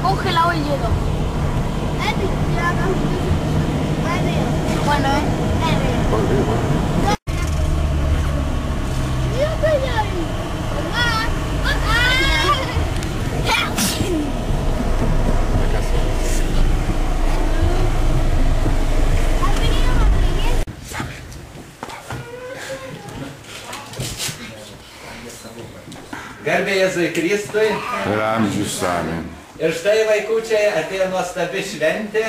congelado el hielo. Bueno, Garbė Jėzui Kristui. Ir amžius amen. Ir štai, vaikučiai, atėjo nuostabi šventė.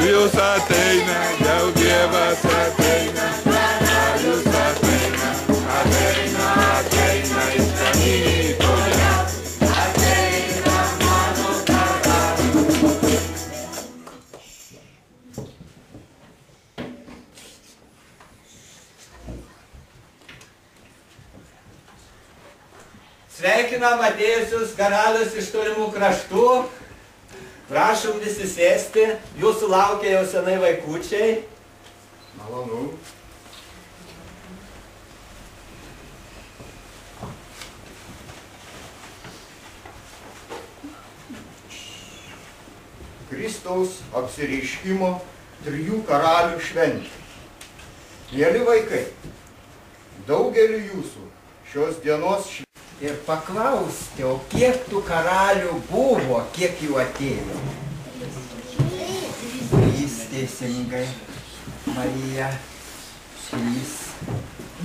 Jūs ateina, jau Dievas ateina, jūs ateina, ateina, ateina iš ganytojas, ateina mano karalius. Sveikinam atėjusius karalius iš tolimų kraštų. Prašom visi sėsti, jūsų laukia jau senai vaikučiai. Malonu. Kristaus apsireiškimo 3 karalių šventė. Mieli vaikai, daugeliu jūsų šios dienos šventė. Ir paklausti, o kiek tų karalių buvo, kiek jų atėjo? 3 teisingai. Marija, 3.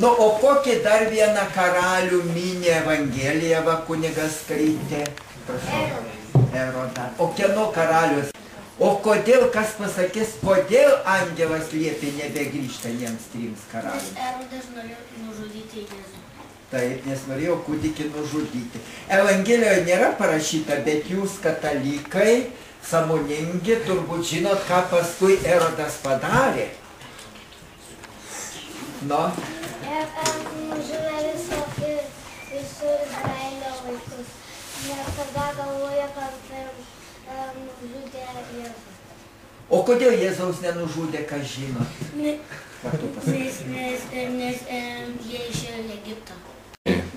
Nu, o kokį dar vieną karalių mini Evangeliją va kunigas skaitė? Prašau. Erodą. O kieno karalius? O kodėl, kas pasakys, kodėl angelas liepė nebegrįžta jiems 3 karalius? Erodas norėjo nužudyti Jėzų. Taip, nes norėjo kūdikį nužudyti. Evangelijoje nėra parašyta, bet jūs katalikai, sąmoningi, turbūt žinot, ką paskui Erodas padarė. Nu? Nužudė visų Izraelio vaikus. Nes tada galvoja, kad nužudė Jėzų. O kodėl Jėzaus nenužudė, ką žinot? Nes jie išėjo į Egiptą.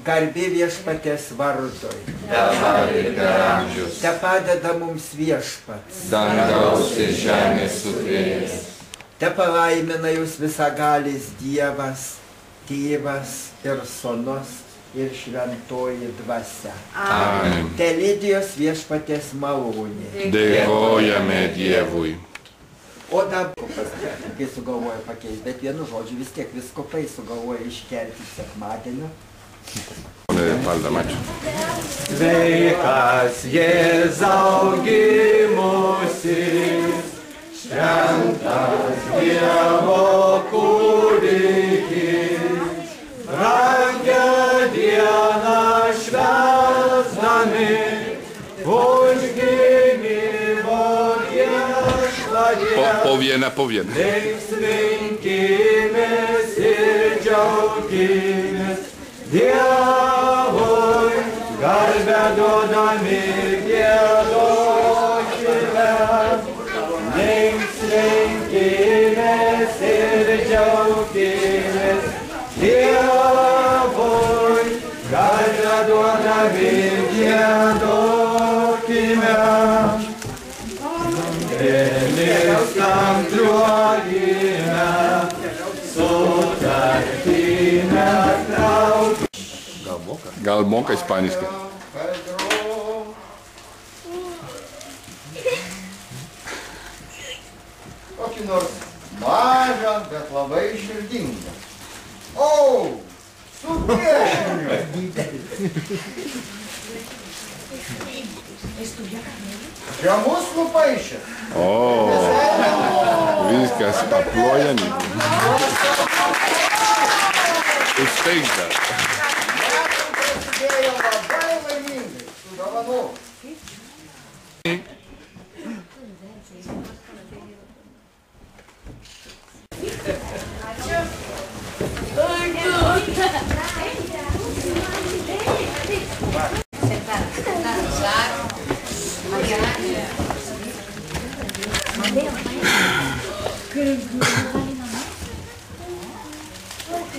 Garbė viešpaties vardui. Dabar ir per amžius. Te padeda mums viešpats. Dangaus ir žemės sutvėrėjas. Te palaimina jūs visagalis Dievas, Tėvas ir Sūnus ir Šventoji Dvasia. Amen. Te lydijos viešpaties malonė. Dėkojame Dievui. O dabar, kai sugalvoja pakeisti, bet vienu žodžiu vis tiek vyskupai sugalvoja iškelti sekmadienio. Sveikas Jėzau gimusis, šventas Dievo kūdikis, brangią dieną švęsdami, už gimimo viešpaties. Po vieną. Linksminkimės ir džiaukimės, Dievui garbę duodami giedokime. Linksminkimės ir džiaukimės, Dievui garbę duodami giedokime. Vėlistam triuogime, sutartime traukime. Gal moka ispaniškai? Kokį nors mažą, bet labai širdingą. O, su piešiniu. Žemus nupaišė. O, viskas aplojami. Užteikta. Prasidėjo labai laimingai su dovanu.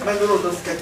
man rodos, kad